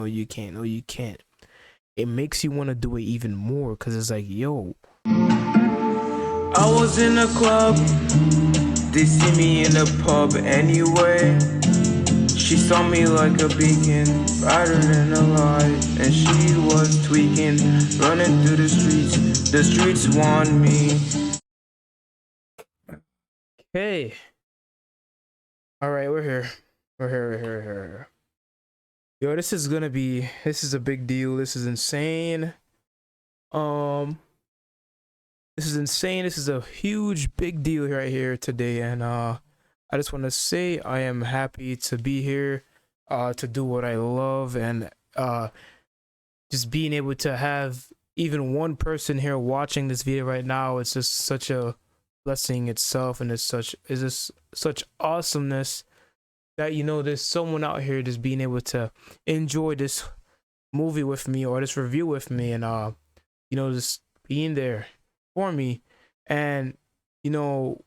no, you can't. No, you can't. It makes you want to do it even more because it's like, yo. I was in a club, they see me in the pub anyway. She saw me like a beacon, brighter than a light, and she was tweaking, running through the streets want me. Hey. All right, we're here. We're here. Yo, this is a big deal. This is insane. This is insane. This is a huge big deal right here today, and I just want to say I am happy to be here, to do what I love, and just being able to have even one person here watching this video right now. It's just such a blessing itself, and it's just such awesomeness that, you know, there's someone out here just being able to enjoy this movie with me or this review with me, and you know, just being there for me. And you know,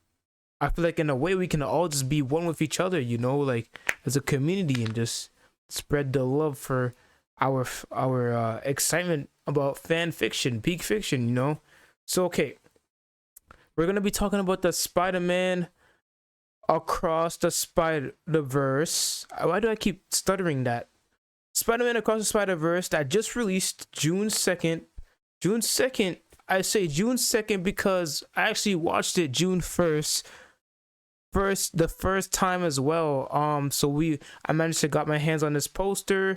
I feel like in a way we can all just be one with each other, you know, like as a community, and just spread the love for our excitement about fan fiction, peak fiction, you know. So okay, we're gonna be talking about the Spider-Man Across the Spider-Verse. Why do I keep stuttering that? Spider-Man Across the Spider-Verse that just released June 2nd. June 2nd. I say June 2nd because I actually watched it June 1st. The first time as well. I managed to got my hands on this poster,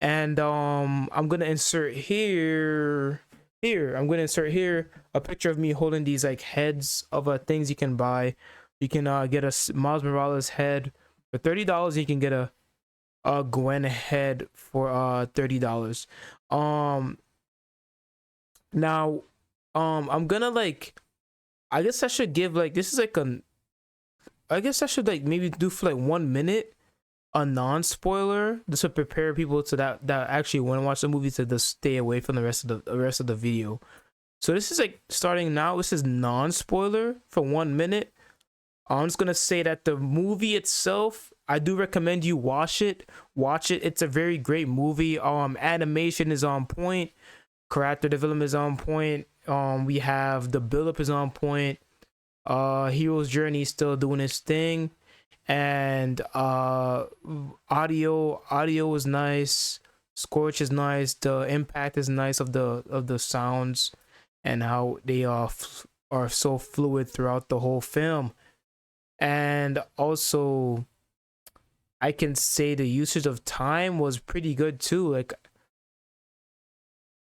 and I'm gonna insert here. I'm gonna insert here a picture of me holding these like heads of things you can buy. You can get a Miles Morales head for $30. You can get a Gwen head for $30. Now I'm gonna like, I guess I should give like, this is like I guess I should like maybe do for like 1 minute a non-spoiler just to prepare people to that actually want to watch the movie to just stay away from the rest of the video. So this is like starting now. This is non-spoiler for 1 minute. I'm just gonna say that the movie itself, I do recommend you watch it. It's a very great movie. Animation is on point, character development is on point. We have the build-up is on point. Hero's journey is still doing its thing, and audio is nice. Scorch is nice. The impact is nice of the sounds, and how they are so fluid throughout the whole film. And also, I can say the usage of time was pretty good too. Like,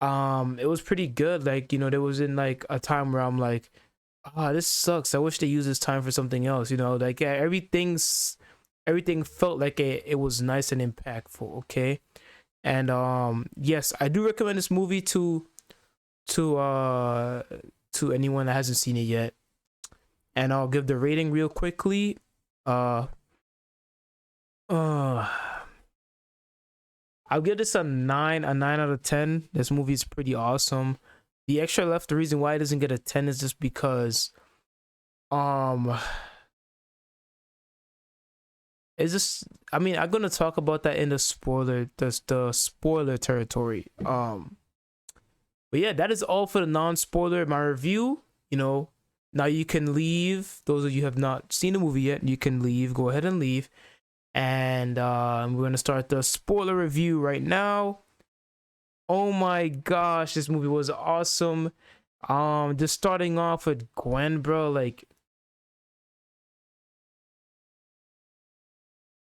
it was pretty good. Like, you know, there was in like a time where I'm like, this sucks. I wish they used this time for something else. You know, like, yeah, everything felt like it was nice and impactful. Okay, and yes, I do recommend this movie to anyone that hasn't seen it yet. And I'll give the rating real quickly. I'll give this a 9 out of 10. This movie is pretty awesome. The reason why it doesn't get a 10 is just because it's just, I mean, I'm gonna talk about that in the spoiler territory. But yeah, that is all for the non-spoiler, my review. You know, now you can leave. Those of you who have not seen the movie yet, you can leave. Go ahead and leave. And we're gonna start the spoiler review right now. Oh my gosh, this movie was awesome. Just starting off with Gwen, bro. Like,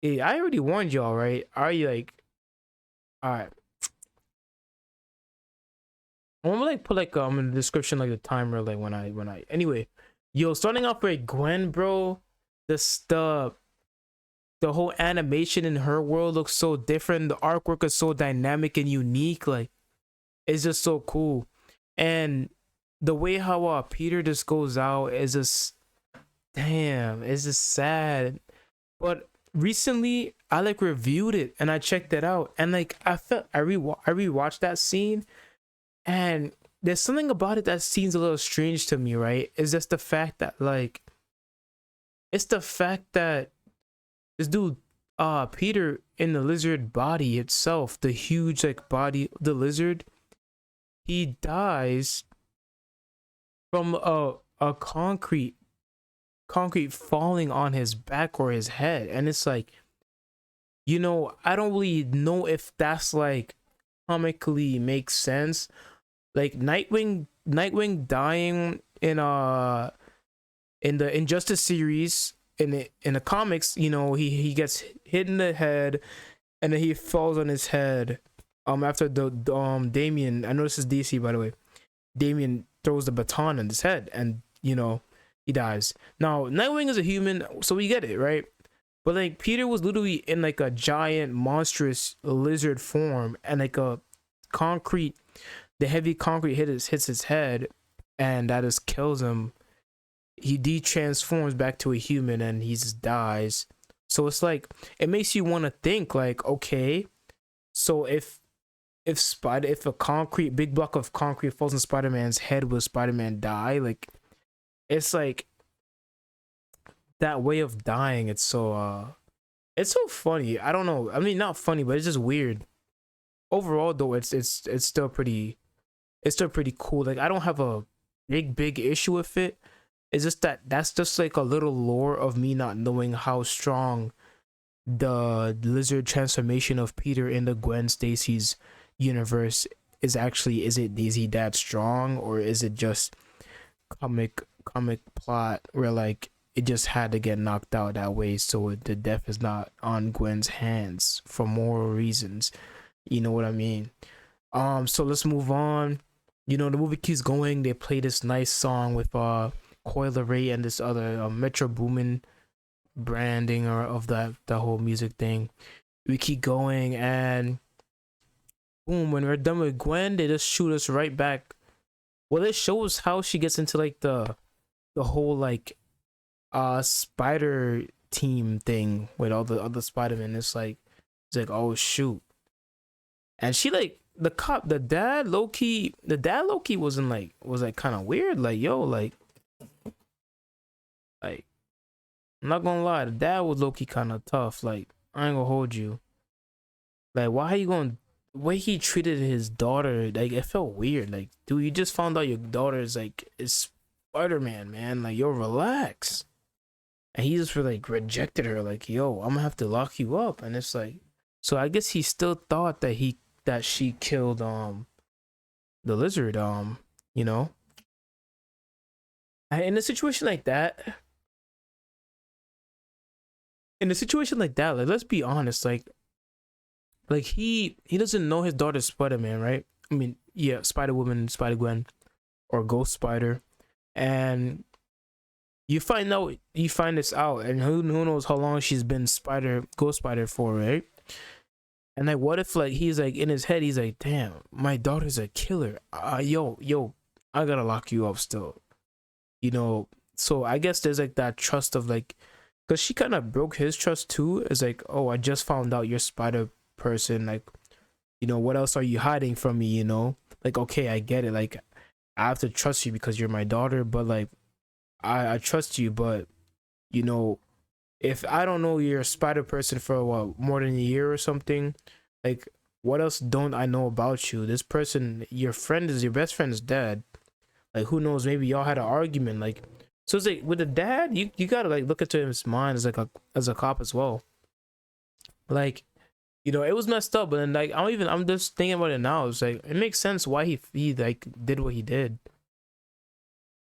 hey, I already warned y'all, right? Are you like, all right? I'm gonna like put like in the description like the timer, like when I anyway. Yo, starting off with Gwen, bro. The whole animation in her world looks so different. The artwork is so dynamic and unique. Like, it's just so cool. And the way how Peter just goes out is just, damn, it's just sad. But recently I like reviewed it and I checked it out, and like I rewatched that scene, and there's something about it that seems a little strange to me, right? It's just the fact that like, it's the fact that this dude Peter in the lizard body itself, the huge like body, the lizard, he dies from a concrete falling on his back or his head. And it's like, I don't really know if that's like comically makes sense. Like Nightwing dying in the Injustice series, in the comics, he gets hit in the head, and then he falls on his head. After the Damian, I know this is DC by the way. Damian throws the baton in his head, and he dies. Now Nightwing is a human, so we get it, right? But like Peter was literally in like a giant monstrous lizard form, and like the heavy concrete hits his head, and that just kills him. He de-transforms back to a human, and he just dies. So it's like, it makes you want to think like, okay, so if a big block of concrete falls on Spider-Man's head, will Spider-Man die? Like, it's like that way of dying. It's so funny. I don't know. I mean, not funny, but it's just weird. Overall, though, it's still pretty cool. Like, I don't have a big issue with it. It's just that's just like a little lore of me not knowing how strong the lizard transformation of Peter in the Gwen Stacy's universe is actually. Is he that strong, or is it just comic plot where like it just had to get knocked out that way so the death is not on Gwen's hands for moral reasons? You know what I mean? So let's move on. The movie keeps going. They play this nice song with Coil Ray and this other Metro Boomin branding or of the whole music thing. We keep going, and boom, when we're done with Gwen, they just shoot us right back. Well, it shows how she gets into like the whole like spider team thing with all the other Spider-Man. It's like oh shoot. And she like the dad low key was kind of weird. Like, yo, like I'm not gonna lie, the dad was low key kind of tough. Like, I ain't gonna hold you. Like, why are you going? The way he treated his daughter, like, it felt weird. Like, dude, you just found out your daughter is Spider-Man, man. Like, yo, relax. And he just like rejected her. Like, yo, I'm gonna have to lock you up. And it's like, so I guess he still thought that she killed the lizard. In a situation like that, like, let's be honest, like he doesn't know his daughter's Spider-Man, right? I mean, yeah, Spider-Woman, Spider-Gwen, or Ghost Spider, and you find this out, and who knows how long she's been Ghost Spider for, right? And like, what if like he's like in his head, he's like, damn, my daughter's a killer. Yo, I gotta lock you up still. So I guess there's like that trust of like, because she kind of broke his trust too. It's like, oh, I just found out you're Spider person. Like, what else are you hiding from me? Like, okay, I get it. Like, I have to trust you because you're my daughter, but like, I trust you, but if I don't know you're a Spider person for what, more than a year or something, like, what else don't I know about you? This person, your best friend's dead. Like, who knows? Maybe y'all had an argument. Like, so it's like with the dad, you gotta like look into his mind as like as a cop as well. Like, it was messed up, but then like I'm just thinking about it now. It's like it makes sense why he like did what he did.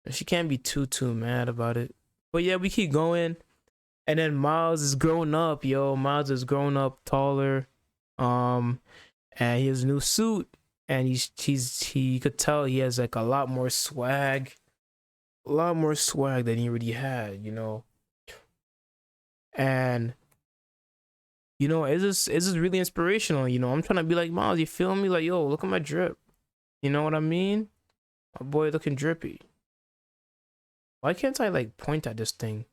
She can't be too mad about it. But yeah, we keep going, and then Miles is grown up. Miles is grown up, taller, and he has a new suit, and he could tell he has like a lot more swag than he already had, and it's just really inspirational. I'm trying to be like, Miles, you feel me? Like, yo, look at my drip. You know what I mean? My boy looking drippy. Why can't I like point at this thing?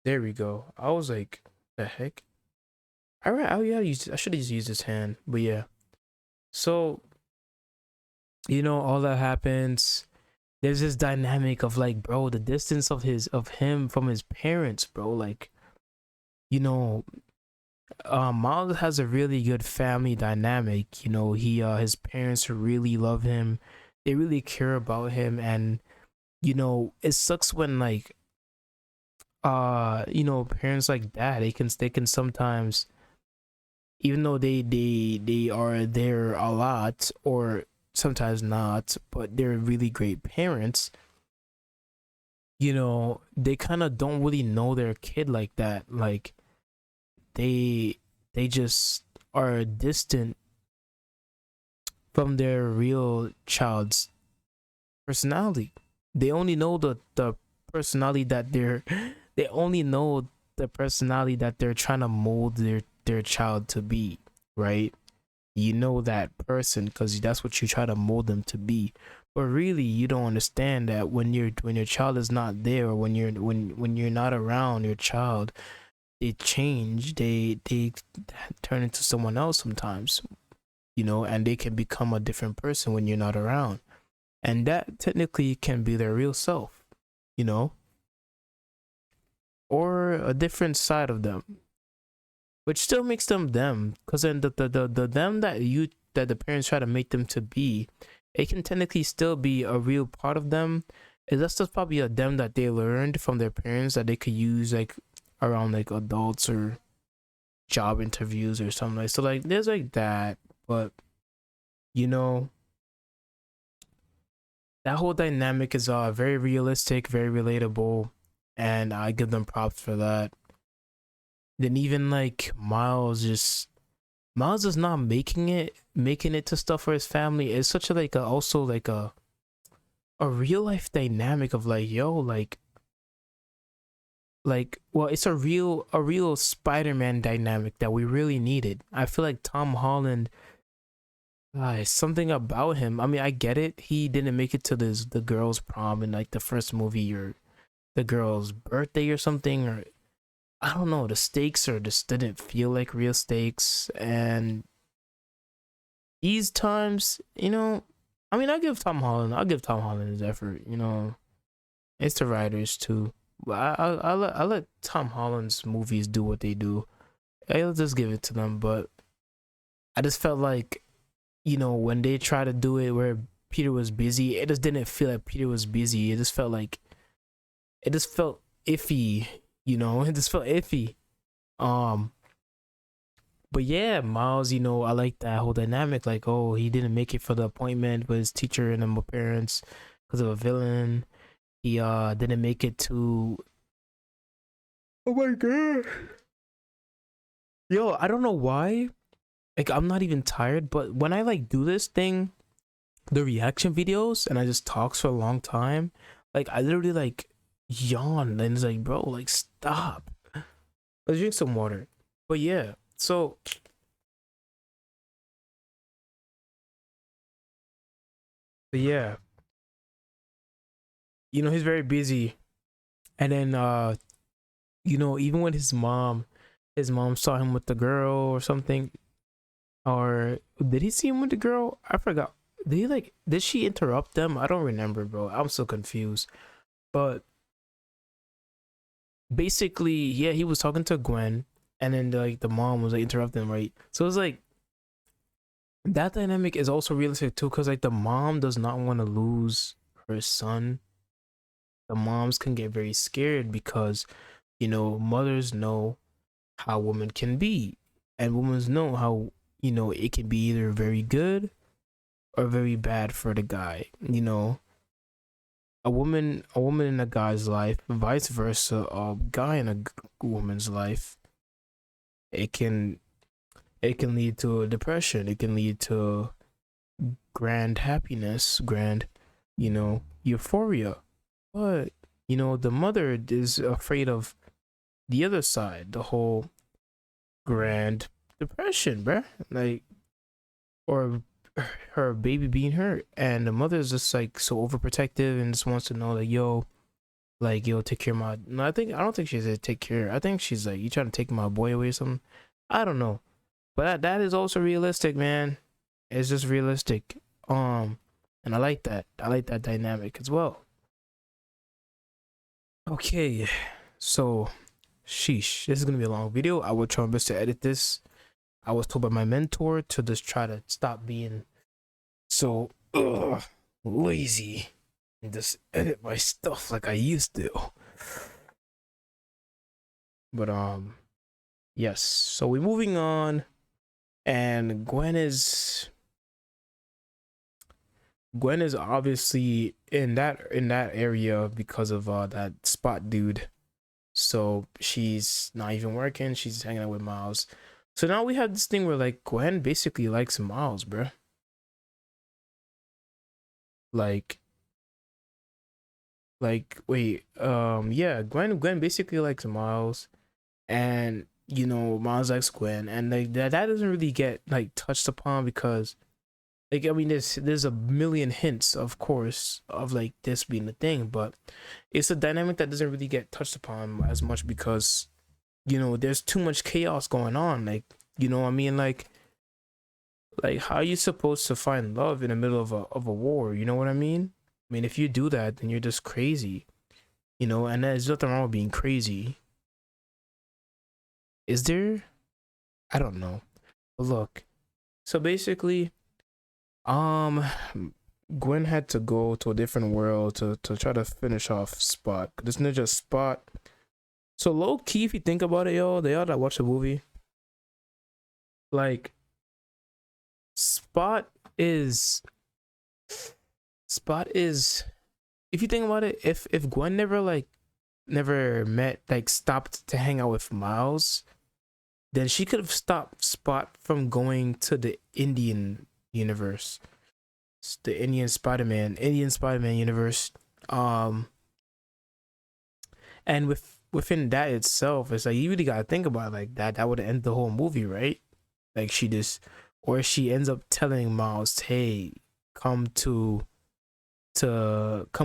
There we go. I was like, the heck? Alright, I should have just used this hand. But yeah. So, all that happens. There's this dynamic of like, bro, the distance of him from his parents, bro. Like, you know, Miles has a really good family dynamic. You know, his parents really love him. They really care about him, and you know, it sucks when like you know, parents like that, they can sometimes, even though they are there a lot or sometimes not, but they're really great parents. You know, they kind of don't really know their kid like that. Like they they just are distant from their real child's personality. They only know the personality that they only know the personality that they're trying to mold their child to be, right? You know that person because that's what you try to mold them to be. But really, you don't understand that when your child is not there, or when you're not around your child, they change. They turn into someone else sometimes, you know, and they can become a different person when you're not around, and that technically can be their real self, you know, or a different side of them, which still makes them them. Because then the them that the parents try to make them to be, it can technically still be a real part of them. That's just probably a them that they learned from their parents that they could use like around like adults or job interviews or something like. So like there's like that, but you know, that whole dynamic is very realistic, very relatable, and I give them props for that. Then even like Miles is not making it to stuff for his family. It's such a like a also like a real life dynamic of like yo like well, it's a real Spider-Man dynamic that we really needed. I feel like Tom Holland, something about him. I mean, I get it. He didn't make it to the girl's prom in like the first movie, or the girl's birthday or something, or I don't know. The stakes or just didn't feel like real stakes. And these times, you know, I mean, I'll give Tom Holland his effort. You know, it's the writers too. But I let Tom Holland's movies do what they do. I'll just give it to them. But I just felt like, you know, when they try to do it where Peter was busy, it just didn't feel like Peter was busy. It just felt iffy, you know. It just felt iffy. Um, but yeah, Miles, you know, I like that whole dynamic. Like, oh, he didn't make it for the appointment with his teacher and my parents because of a villain. He didn't make it to. Oh my god, yo, I don't know why. Like, I'm not even tired, but when I like do this thing, the reaction videos, and I just talks for a long time, like I literally like yawn, and it's like, bro, like stop. Let's drink some water. But yeah, but yeah, you know, he's very busy. And then you know, even when his mom saw him with the girl or something, or did he see him with the girl? I forgot. Did she interrupt them? I don't remember, bro. I'm so confused. But basically, yeah, he was talking to Gwen, and then like the mom was like interrupting him, right? So it's like that dynamic is also realistic too, because like the mom does not want to lose her son. The moms can get very scared because, you know, mothers know how women can be, and women know how, you know, it can be either very good or very bad for the guy. You know, a woman in a guy's life, vice versa, a guy in a woman's life, it can it can lead to depression. It can lead to grand happiness, grand, you know, euphoria. But you know, the mother is afraid of the other side, the whole grand depression, bruh. Like, or her baby being hurt, and the mother is just like so overprotective and just wants to know like yo, take care of my. No, I don't think she said take care. I think she's like, you trying to take my boy away or something. I don't know, but that is also realistic, man. It's just realistic. And I like that. I like that dynamic as well. Okay, so sheesh, this is gonna be a long video. I will try my best to edit this. I was told by my mentor to just try to stop being so lazy and just edit my stuff like I used to. But yes, so we're moving on, and Gwen is obviously in that area because of that Spot dude. So she's not even working, she's hanging out with Miles. So now we have this thing where like Gwen basically likes Miles, bruh. Like wait, yeah, Gwen basically likes Miles, and you know Miles likes Gwen, and like that doesn't really get like touched upon because like I mean there's a million hints, of course, of like this being the thing, but it's a dynamic that doesn't really get touched upon as much because you know there's too much chaos going on. Like, you know what I mean, like how are you supposed to find love in the middle of a war? You know what I mean? I mean, if you do that, then you're just crazy, you know. And there's nothing wrong with being crazy, is there? I don't know. But look, so basically, Gwen had to go to a different world to try to finish off Spot. This ninja Spot. So low key, if you think about it, y'all, they all that watch the movie, like Spot is if you think about it, if Gwen never met, like stopped to hang out with Miles, then she could have stopped Spot from going to the Indian universe, the Indian Spider-Man universe. And within that itself, it's like you really gotta think about it like that would end the whole movie, right? Like she ends up telling Miles, hey, come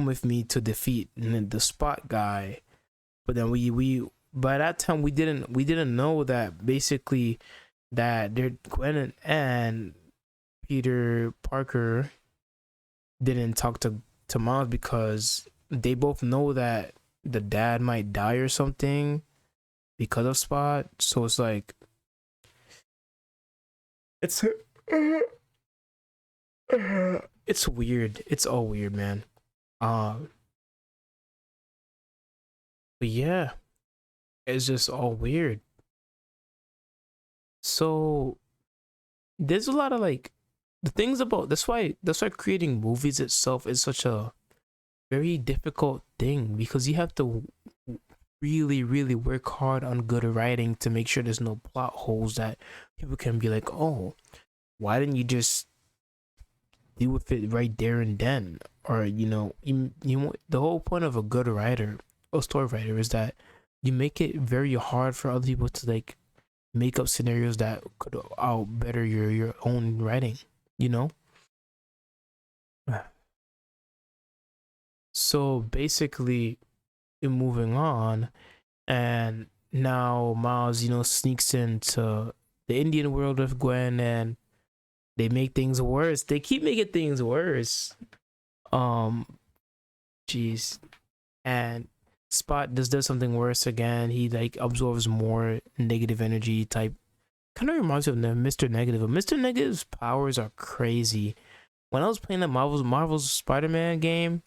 with me to defeat the Spot guy. But then we by that time we didn't know that basically that Gwen and Peter Parker didn't talk to Miles because they both know that the dad might die or something because of Spot. So it's like it's weird. It's all weird, man. But yeah, it's just all weird. So there's a lot of like the things about that's why creating movies itself is such a very difficult thing, because you have to really work hard on good writing to make sure there's no plot holes that people can be like, oh, why didn't you just deal with it right there and then? Or you know the whole point of a good writer or story writer is that you make it very hard for other people to like make up scenarios that could out better your own writing, you know. So basically, in moving on, and now Miles, you know, sneaks into the Indian world with Gwen, and they make things worse. They keep making things worse. Jeez. And Spot does something worse again. He like absorbs more negative energy type. Kind of reminds me of Mr. Negative. But Mr. Negative's powers are crazy. When I was playing the Marvel's Spider-Man game,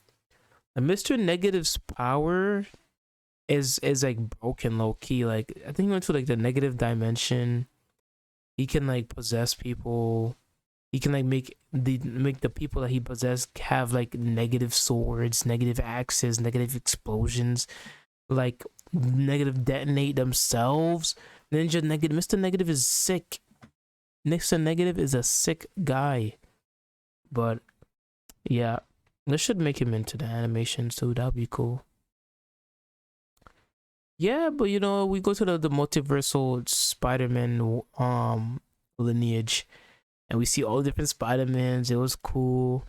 the Mr. Negative's power is like broken low key. Like I think he went to like the negative dimension. He can like possess people. He can like make the people that he possessed have like negative swords, negative axes, negative explosions, like negative detonate themselves. Mr. Negative is sick. Mr. Negative is a sick guy. But yeah, this should make him into the animation, so that'd be cool. Yeah, but you know, we go to the multiversal Spider-Man lineage, and we see all the different Spider-Mans. It was cool.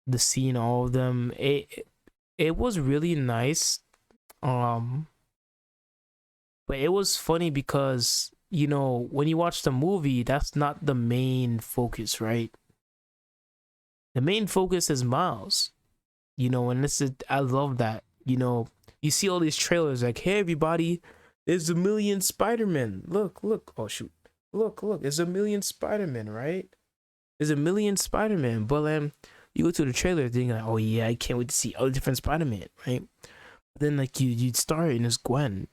The seeing all of them. It was really nice. But it was funny because, you know, when you watch the movie, that's not the main focus, right? The main focus is Miles. You know, and I love that. You know, you see all these trailers like, hey everybody, There's a million Spider-Man. Look, look. Oh shoot. Look, look. There's a million Spider-Man, right? There's a million Spider-Man. But you go to the trailer thinking like, oh yeah, I can't wait to see all the different Spider-Man, right? But then like you'd start and there's Gwen,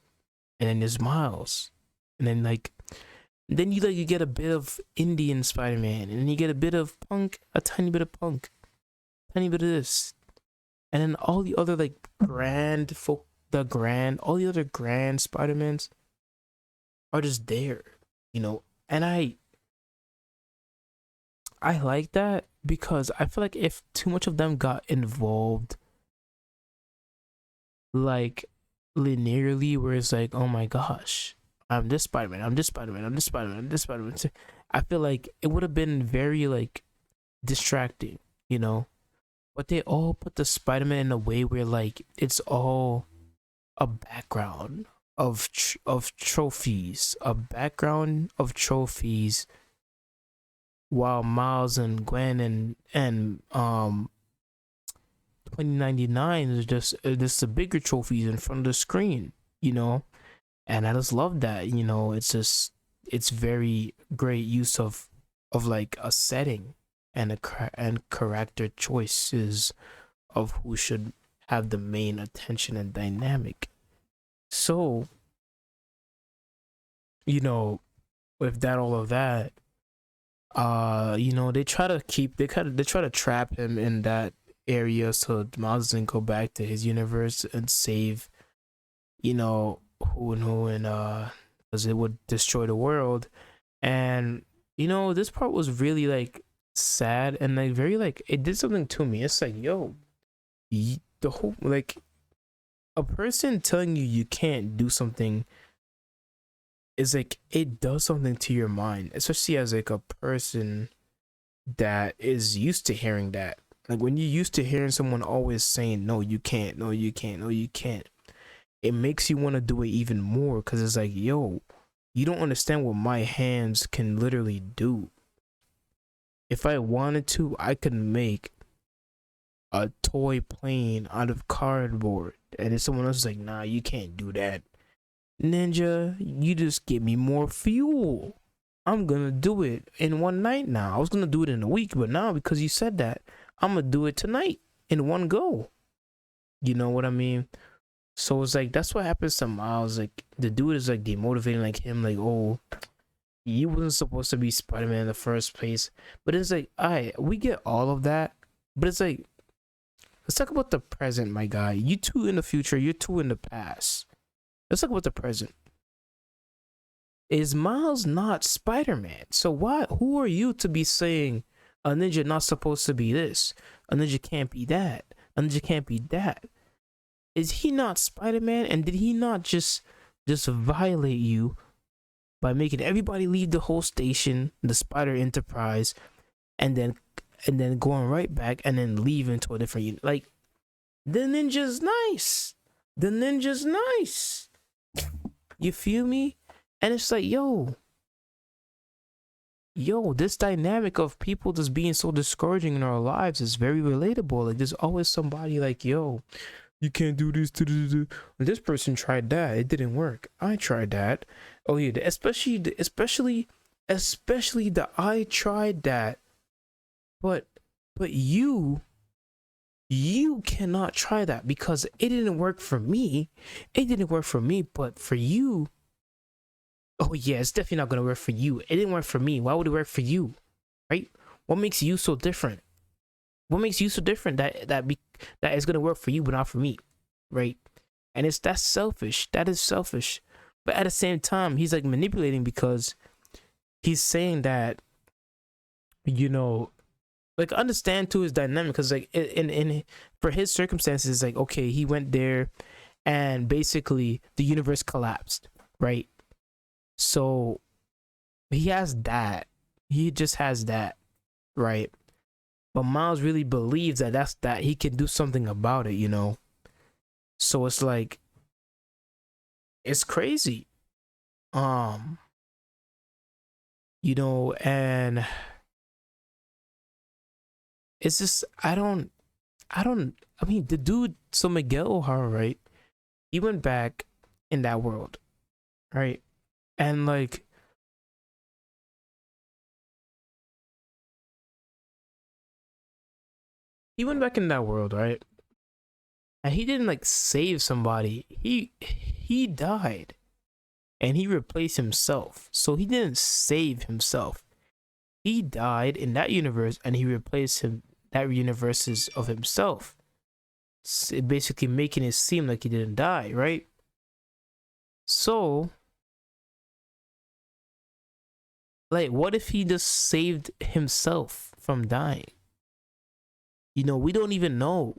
and then there's Miles, and then then you get a bit of Indian Spider-Man, and then you get a bit of Punk, a tiny bit of Punk, tiny bit of this, and then all the other like all the other grand Spider-Mans are just there, and I like that because I feel like if too much of them got involved like linearly, where it's like, oh my gosh, I'm this Spider-Man, I'm this Spider-Man, I'm this Spider-Man, I'm this Spider-Man, I feel like it would have been very like distracting, but they all put the Spider-Man in a way where like it's all a background of trophies, while Miles and Gwen and 2099 is just the bigger trophies in front of the screen, and I just love that. It's very great use of like a setting and and character choices of who should have the main attention and dynamic. So, with that, all of that, they try to trap him in that area so Miles doesn't go back to his universe and save, who and who, and because it would destroy the world. And this part was really like sad and like very like it did something to me. It's like, yo, the whole like a person telling you can't do something is like it does something to your mind, especially as like a person that is used to hearing that. Like when you're used to hearing someone always saying no you can't, no you can't, no you can't, it makes you want to do it even more, because it's like, yo, you don't understand what my hands can literally do. If I wanted to, I could make a toy plane out of cardboard, and if someone else is like, nah, you can't do that, Ninja, you just give me more fuel. I'm gonna do it in one night now. I was gonna do it in a week, but now because you said that, I'm gonna do it tonight in one go. You know what I mean? So it's like that's what happens to Miles. Like the dude is like demotivating like him, like, oh, you wasn't supposed to be Spider-Man in the first place. But it's like, alright, we get all of that. But it's like, let's talk about the present, my guy. You two in the future, you're two in the past. Let's talk about the present. Is Miles not Spider-Man? So why? Who are you to be saying a ninja not supposed to be this? A ninja can't be that. A ninja can't be that. Is he not Spider-Man? And did he not just violate you by making everybody leave the whole station, the Spider Enterprise, and then going right back and then leave into a different unit? Like, the ninja's nice. The ninja's nice. You feel me? And it's like, yo, this dynamic of people just being so discouraging in our lives is very relatable. Like, there's always somebody like, yo, you can't do this. This person tried that, it didn't work. I tried that. Oh yeah, especially the I tried that. But you cannot try that because it didn't work for me. It didn't work for me, but for you, oh yeah, it's definitely not gonna work for you. It didn't work for me. Why would it work for you? Right? What makes you so different? What makes you so different that it's gonna work for you but not for me? Right? And that's selfish. That is selfish. But at the same time, he's like manipulating because he's saying that, like, understand too his dynamic, because like in for his circumstances, like, okay, he went there and basically the universe collapsed, right? So he has that. He just has that, right? But Miles really believes that he can do something about it, So it's like, it's crazy. And it's just, I mean, the dude, so Miguel O'Hara, right? He went back in that world right? And like he went back in that world, right? And he didn't like save somebody. He died and he replaced himself. So he didn't save himself. He died in that universe and he replaced him that universe's of himself. Basically making it seem like he didn't die, right? So like what if he just saved himself from dying? You know, we don't even know.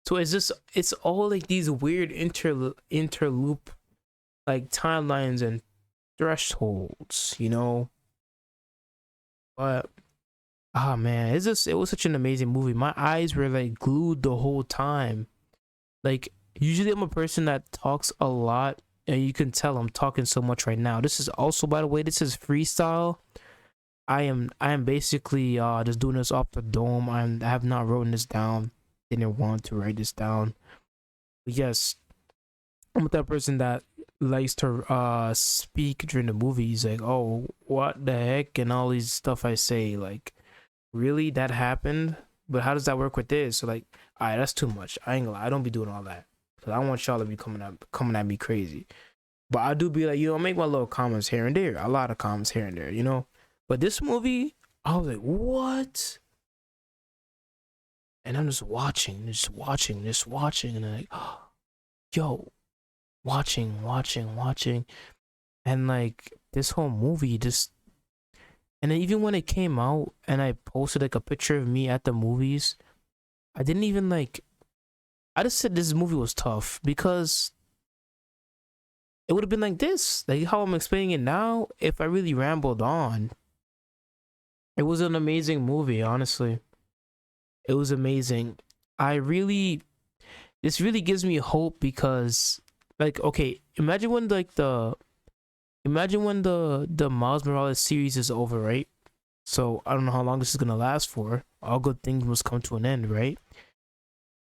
So it's all like these weird interloop like timelines and thresholds, you know? But ah man, it was such an amazing movie. My eyes were like glued the whole time. Like usually I'm a person that talks a lot and you can tell I'm talking so much right now. This is also, by the way, this is freestyle. I am basically just doing this off the dome. I have not written this down. Didn't want to write this down. But yes, I'm that person that likes to speak during the movies, like, oh, what the heck, and all these stuff I say, like, really, that happened? But how does that work with this? So like, all right, that's too much. I ain't gonna lie, I don't be doing all that because I don't want y'all to be coming at me crazy. But I do be like, you know, make my little comments here and there, a lot of comments here and there, you know. But this movie, I was like, what? And I'm just watching, and I'm like, oh, yo, watching, and like this whole movie just. And then even when it came out, and I posted like a picture of me at the movies, I didn't even like. I just said this movie was tough because it would have been like this, like how I'm explaining it now. If I really rambled on, it was an amazing movie, honestly. It was amazing. I really, this really gives me hope because, like, okay, imagine when the Miles Morales series is over, right? So I don't know how long this is gonna last for. All good things must come to an end, right?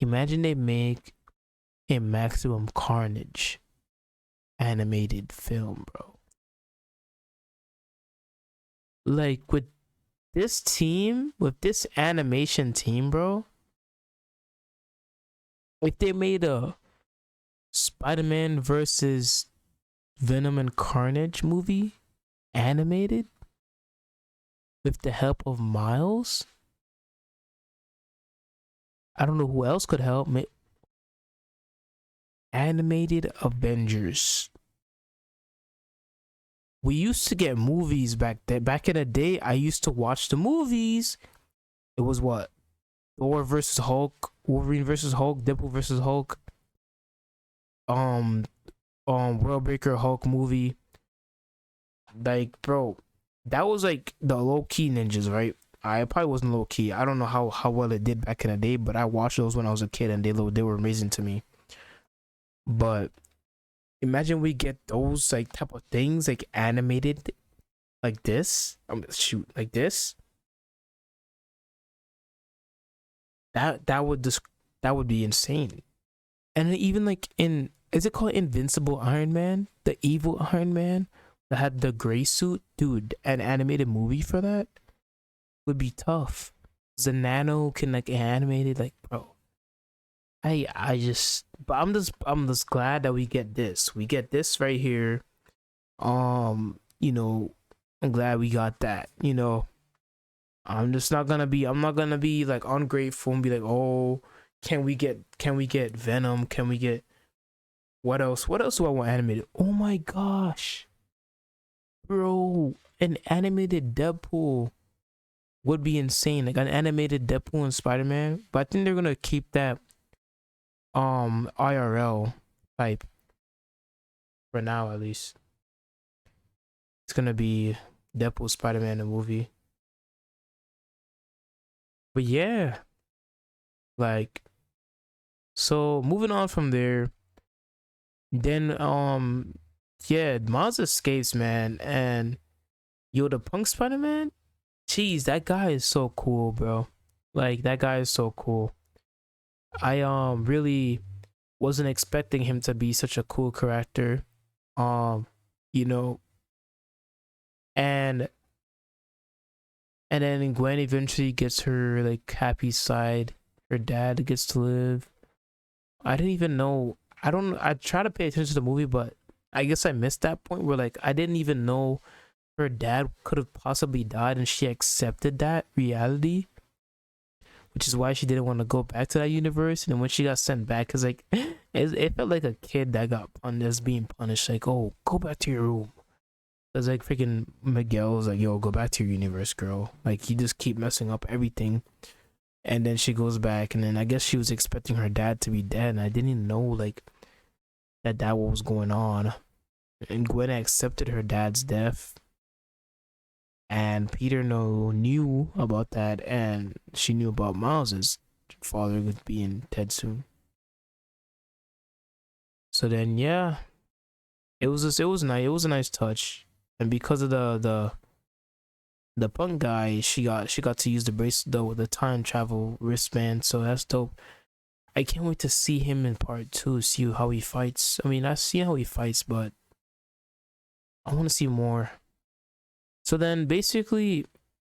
Imagine they make a Maximum Carnage animated film, bro. Like with this team, with this animation team, bro. If they made a Spider-Man versus Venom and Carnage movie animated with the help of Miles, I don't know who else could help me. Animated Avengers. We used to get movies back then. Back in the day, I used to watch the movies. It was what? Thor versus Hulk, Wolverine versus Hulk, Deadpool versus Hulk, um, World Breaker Hulk movie. Like, bro, that was like the low key ninjas, right? I probably wasn't low key. I don't know how well it did back in the day, but I watched those when I was a kid, and they were amazing to me. But imagine we get those like type of things like animated like this. Shoot, like this. That would be insane. And then even like in, is it called Invincible Iron Man? The evil Iron Man that had the gray suit, dude. An animated movie for that would be tough. Zanano can like animate it, like, bro. I just, but I'm just glad that we get this. We get this right here. You know, I'm glad we got that. You know, I'm not gonna be like ungrateful and be like, oh, can we get Venom? Can we get what else? What else do I want animated? Oh my gosh, bro, an animated Deadpool would be insane. Like an animated Deadpool and Spider-Man. But I think they're gonna keep that IRL type for now, at least. It's gonna be Deadpool, Spider-Man, the movie. But yeah, like, so moving on from there, then yeah, Miles escapes, man, and yo, the Punk Spider-Man, jeez, that guy is so cool, bro. Like that guy is so cool. I really wasn't expecting him to be such a cool character. Um, you know, and then Gwen eventually gets her like happy side. Her dad gets to live. I didn't even know. I don't. I try to pay attention to the movie, but I guess I missed that point where like I didn't even know her dad could have possibly died, and she accepted that reality, which is why she didn't want to go back to that universe. And then when she got sent back, cause like it felt like a kid that got punished, being punished. Like, oh, go back to your room. Cause like freaking Miguel was like, yo, go back to your universe, girl. Like you just keep messing up everything. And then she goes back, and then I guess she was expecting her dad to be dead, and I didn't even know like that what was going on. And Gwen accepted her dad's death, and Peter knew about that, and she knew about Miles's father being dead soon. So then, yeah, it was nice. It was a nice touch, and because of the punk guy, she got to use the bracelet, the time travel wristband. So that's dope. I can't wait to see him in part 2, see how he fights. I mean, I've seen how he fights, but I want to see more. So then basically,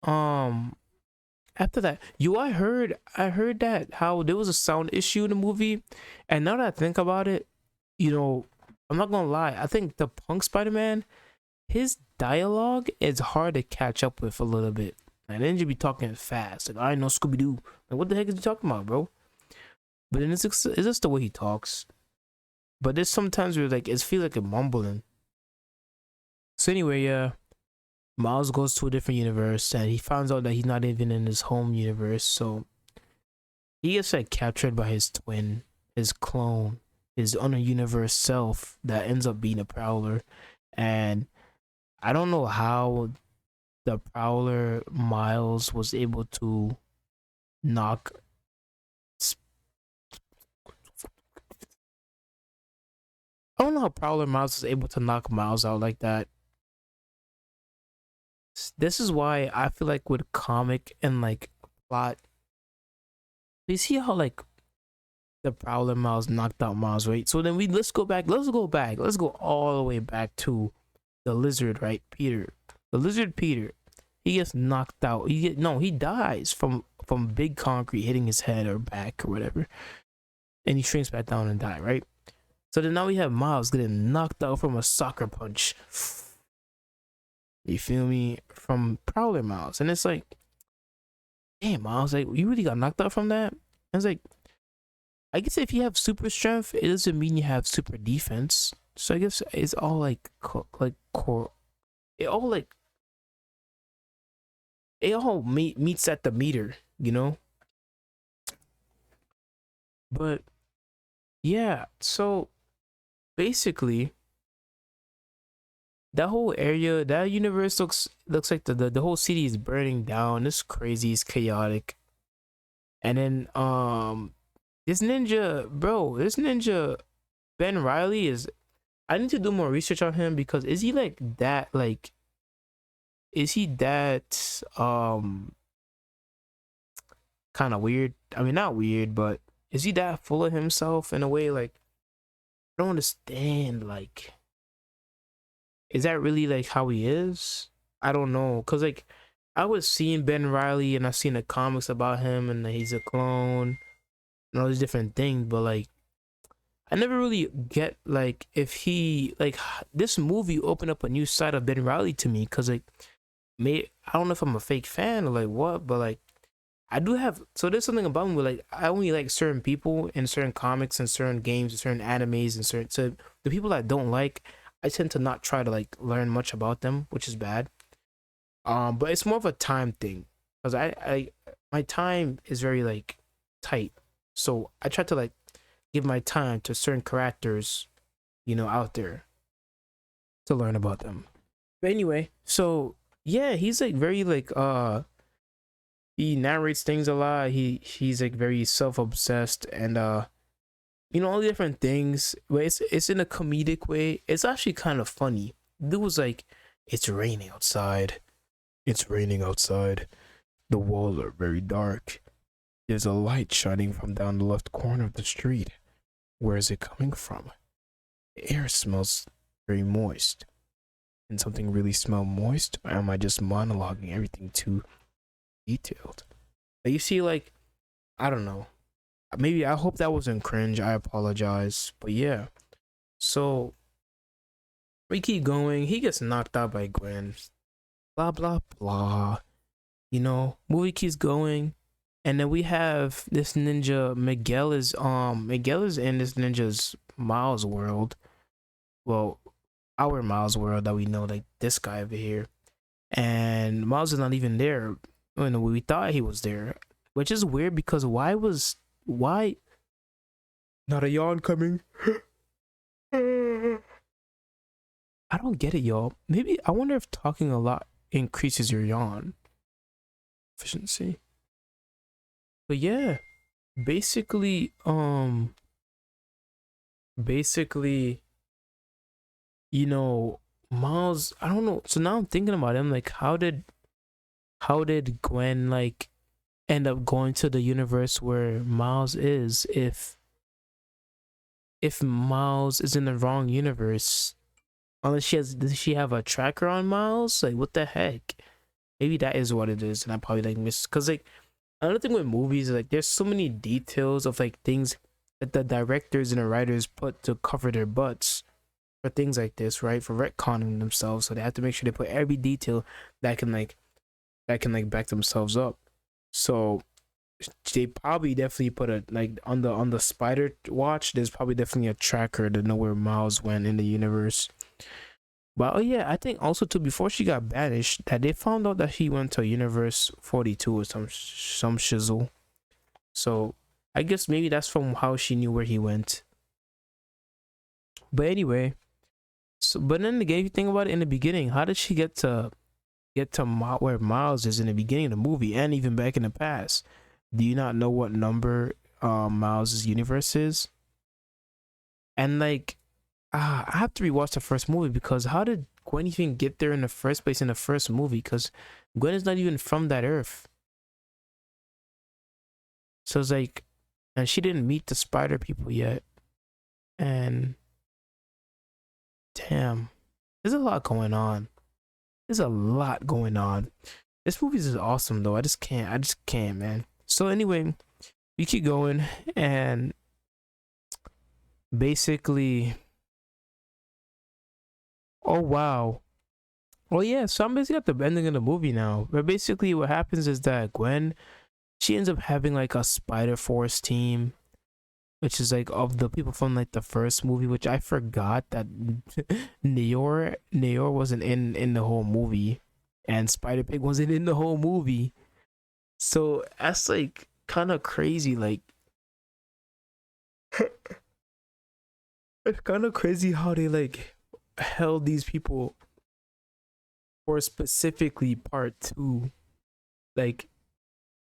after that, I heard that how there was a sound issue in the movie, and now that I think about it, you know, I'm not gonna lie, I think the punk Spider-Man, his dialogue is hard to catch up with a little bit. And then you be talking fast, like I know Scooby-Doo. Like what the heck is you talking about, bro? But then it's just the way he talks. But there's sometimes where like it feels like a mumbling. So anyway, yeah, Miles goes to a different universe, and he finds out that he's not even in his home universe. So he gets like captured by his twin, his clone, his other universe self that ends up being a Prowler. And I don't know how the Prowler Miles was able to knock. I don't know how Prowler Miles was able to knock Miles out like that. This is why I feel like with comic and like plot, you see how like the Prowler Miles knocked out Miles, right? So then let's go all the way back to the lizard, right? Peter. The lizard Peter. He gets knocked out. He dies from big concrete hitting his head or back or whatever. And he shrinks back down and die, right? So then now we have Miles getting knocked out from a soccer punch. You feel me? From Prowler Miles. And it's like, damn, Miles, like, you really got knocked out from that? And it's like, I guess if you have super strength, it doesn't mean you have super defense. So I guess it's all like core. It all meets at the meter, you know? But yeah, so basically that whole area, that universe looks like the whole city is burning down. It's crazy, it's chaotic. And then this ninja Ben Riley is, I need to do more research on him, because is he that kind of weird? I mean, not weird, but is he that full of himself in a way? Like, I don't understand, like, is that really like how he is? I don't know, cause like I was seeing Ben Riley and I seen the comics about him and that he's a clone and all these different things, but like I never really get like if he like this movie opened up a new side of Ben Riley to me, cause like I don't know if I'm a fake fan or like what, but like I do have, so there's something about me where like I only like certain people in certain comics and certain games and certain animes and certain, so the people I don't like, I tend to not try to like learn much about them, which is bad. But it's more of a time thing, because I my time is very like tight, so I try to like give my time to certain characters, you know, out there to learn about them. But anyway, so yeah, he's like very like he narrates things a lot. He's like very self-obsessed and you know, all the different things, but it's in a comedic way. It's actually kind of funny. It was like, it's raining outside. It's raining outside. The walls are very dark. There's a light shining from down the left corner of the street. Where is it coming from? The air smells very moist. Can something really smell moist? Or am I just monologuing everything too detailed? But you see, like, I don't know. Maybe I hope that wasn't cringe. I apologize. But yeah. So we keep going. He gets knocked out by Gwen. Blah blah blah. You know, movie keeps going. And then we have this ninja. Miguel is in this ninja's Miles world. Well, our Miles world that we know, like this guy over here. And Miles is not even there. When we thought he was there. Which is weird because why not a yawn coming? I don't get it, y'all. Maybe I wonder if talking a lot increases your yawn efficiency. But yeah, basically, you know, Miles, I don't know. So now I'm thinking about it. I'm like, how did Gwen like end up going to the universe where Miles is if Miles is in the wrong universe? Unless does she have a tracker on Miles? Like, what the heck? Maybe that is what it is, and I probably like missed. Cause like another thing with movies, like there's so many details of like things that the directors and the writers put to cover their butts for things like this, right? For retconning themselves, so they have to make sure they put every detail that can back themselves up. So they probably definitely put a like on the spider watch. There's probably definitely a tracker to know where Miles went in the universe. But oh yeah, I think also too before she got banished, that they found out that she went to Universe 42 or some shizzle. So I guess maybe that's from how she knew where he went. But anyway, so but then again, if you think about it in the beginning, how did she get to where Miles is in the beginning of the movie and even back in the past? Do you not know what number Miles's universe is? And like I have to rewatch the first movie because how did Gwen even get there in the first place in the first movie? Because Gwen is not even from that Earth. So it's like, and she didn't meet the spider people yet. And damn, there's a lot going on. There's a lot going on. This movie is awesome though. I just can't, man. So anyway, we keep going and basically, oh wow. Oh yeah, so I'm basically at the ending of the movie now. But basically what happens is that Gwen, she ends up having like a Spider Force team, which is like of the people from like the first movie, which I forgot that Neor wasn't in the whole movie, and Spider Pig wasn't in the whole movie. So that's like kind of crazy. Like it's kind of crazy how they like held these people for specifically part 2. Like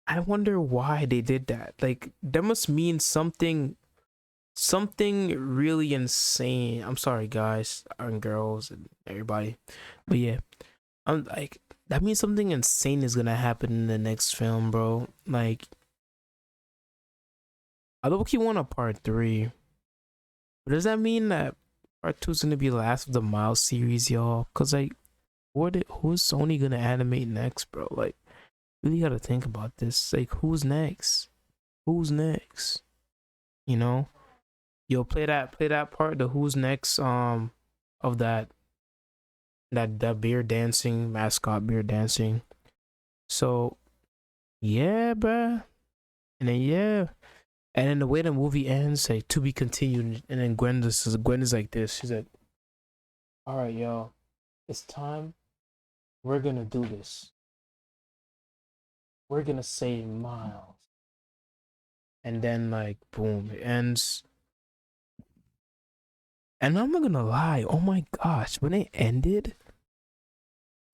I wonder why they did that. Like that must mean something really insane. I'm sorry guys and girls and everybody. But yeah, I'm like that means something insane is gonna happen in the next film, bro. Like I low-key want a part 3. But does that mean that part 2 is gonna be the last of the Miles series, y'all? Cause like who's Sony gonna animate next, bro? Like really gotta think about this. Like who's next? Who's next? You know? Yo, play that part, the who's next of that beer dancing mascot beer dancing. So yeah, bruh. And then yeah. And then the way the movie ends, like to be continued, and then Gwen is like this. She's like, alright, y'all, it's time. We're gonna do this. We're gonna save Miles. And then like boom, it ends. And I'm not gonna lie, oh my gosh, when it ended,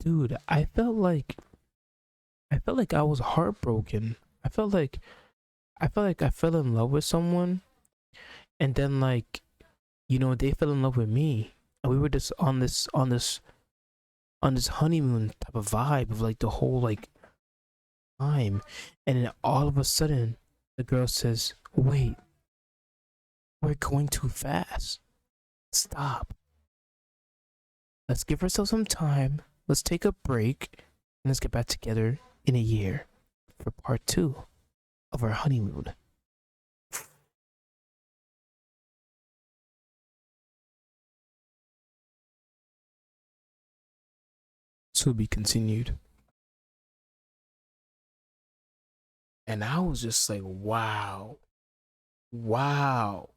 dude, I felt like I was heartbroken. I felt like I fell in love with someone, and then like, you know, they fell in love with me, and we were just on this honeymoon type of vibe of like the whole like time, and then all of a sudden, the girl says, "Wait, We're going too fast. Stop. Let's give ourselves some time. Let's take a break. And let's get back together in a year for part 2 of our honeymoon. To be continued. And I was just like, wow. Wow.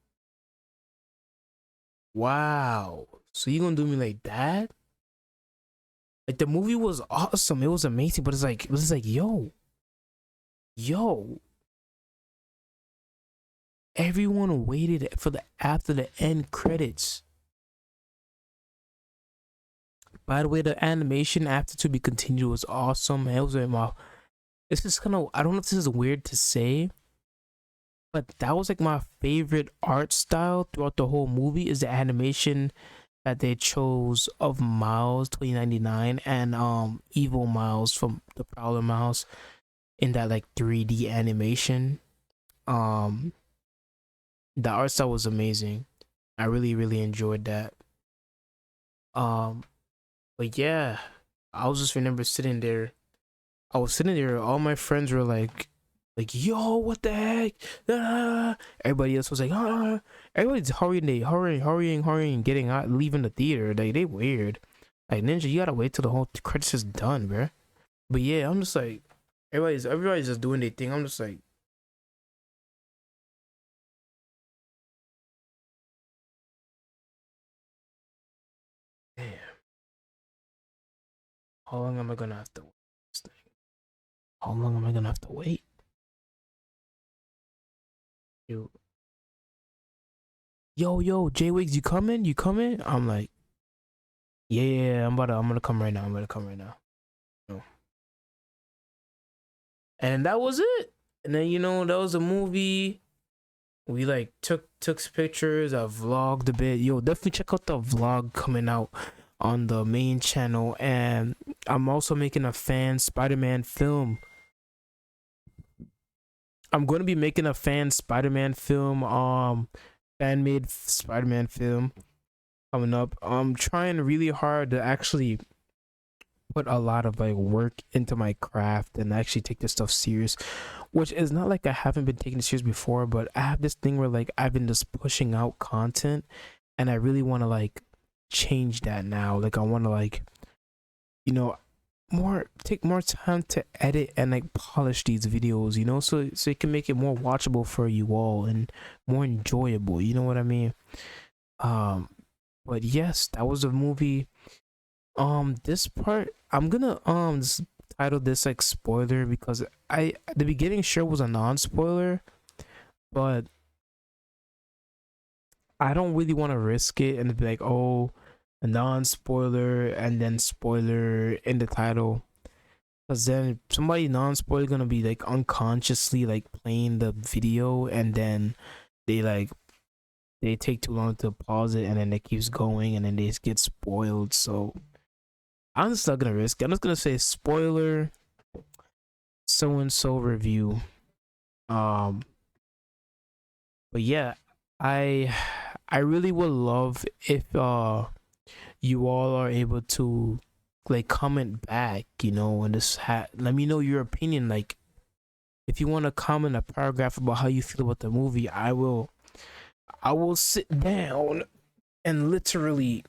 Wow. So you gonna do me like that? Like, the movie was awesome. It was amazing, but it was like, yo. Everyone waited for the after the end credits. By the way, the animation after to be continued was awesome. It was my. This is kind of, I don't know if this is weird to say, but that was like my favorite art style throughout the whole movie, is the animation that they chose of Miles 2099 and Evil Miles from the Prowler Miles in that like 3D animation. The art style was amazing. I really enjoyed that. But yeah, I was just remember sitting there. I was sitting there. All my friends were like, yo, what the heck? Ah. Everybody else was like, ah. Everybody's hurrying, getting out, leaving the theater. Like, they weird. Like, Ninja, you gotta wait till the whole credits is done, bro. But yeah, I'm just like, everybody's just doing their thing. I'm just like, damn. How long am I gonna have to wait this thing? How long am I gonna have to wait? Yo, JWIGGS, you coming? You coming? I'm like, yeah, I'm gonna come right now. I'm gonna come right now. No. And that was it. And then, that was a movie. We like took pictures. I vlogged a bit. Yo, definitely check out the vlog coming out on the main channel. And I'm also making a fan Spider-Man film. I'm going to be making a fan Spider-Man film, fan-made Spider-Man film coming up. I'm trying really hard to actually put a lot of like work into my craft and actually take this stuff serious, which is not like I haven't been taking it serious before, but I have this thing where like I've been just pushing out content, and I really want to like change that now. Like, I want to like, take more time to edit and like polish these videos, so it can make it more watchable for you all and more enjoyable, you know what I mean? But yes, that was a movie. This part, I'm gonna title this like spoiler, because the beginning sure was a non-spoiler, but I don't really want to risk it and be like, oh, a non-spoiler and then spoiler in the title, because then somebody non-spoiler gonna be like unconsciously like playing the video, and then they take too long to pause it, and then it keeps going, and then they just get spoiled. So I'm just not gonna risk it. I'm just gonna say spoiler so and so review. But yeah, I really would love if you all are able to like comment back, and just let me know your opinion. Like, if you want to comment a paragraph about how you feel about the movie, I will sit down and literally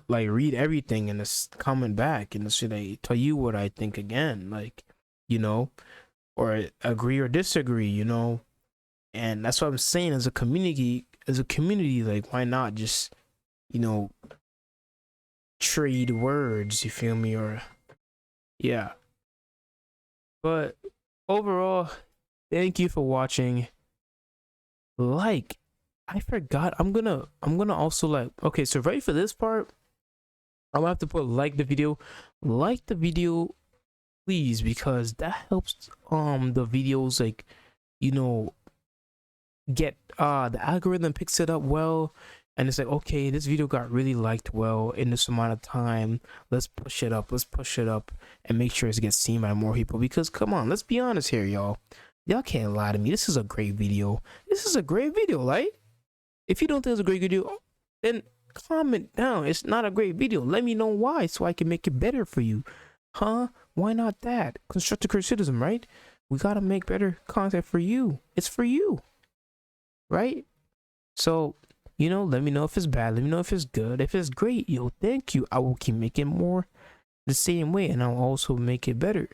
like read everything and just comment back and just like tell you what I think again, like, or agree or disagree, and that's what I'm saying. As a community, like, why not just, trade words, you feel me? Or yeah. But overall, thank you for watching. Like, I forgot. I'm gonna also like, okay, so right for this part, I'm gonna have to put like the video, please, because that helps the videos like, get the algorithm picks it up well, and it's like, okay, this video got really liked well in this amount of time. Let's push it up and make sure it gets seen by more people, because come on, let's be honest here, y'all. Y'all can't lie to me. This is a great video. This is a great video, right? If you don't think it's a great video, then comment down. It's not a great video. Let me know why so I can make it better for you. Huh? Why not that? Constructive criticism, right? We gotta make better content for you. It's for you. Right? So, you know, let me know if it's bad. Let me know if it's good. If it's great, yo, thank you. I will keep making more the same way, and I'll also make it better.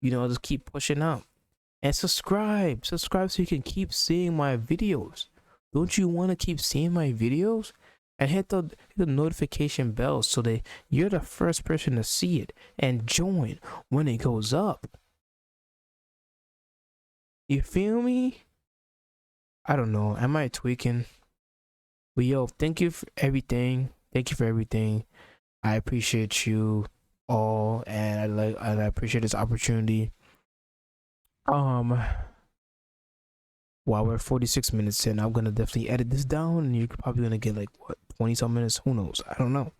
You know, I'll just keep pushing out. And subscribe. Subscribe so you can keep seeing my videos. Don't you want to keep seeing my videos? And hit the notification bell so that you're the first person to see it and join when it goes up. You feel me? I don't know. Am I tweaking? But yo, thank you for everything. Thank you for everything. I appreciate you all, and I appreciate this opportunity. While we're 46 minutes in, I'm gonna definitely edit this down, and you're probably gonna get like what, 20-some minutes? Who knows? I don't know.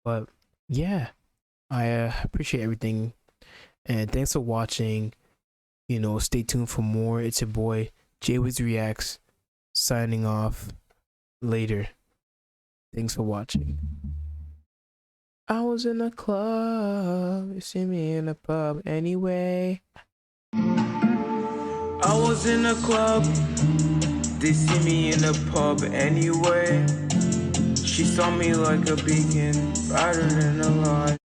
But yeah, I appreciate everything, and thanks for watching. You know, stay tuned for more. It's your boy JWIGGS-REACTS signing off. Later. Thanks for watching. I was in a club. You see me in a pub anyway. I was in a club, they see me in a pub anyway. She saw me like a beacon, brighter than a light.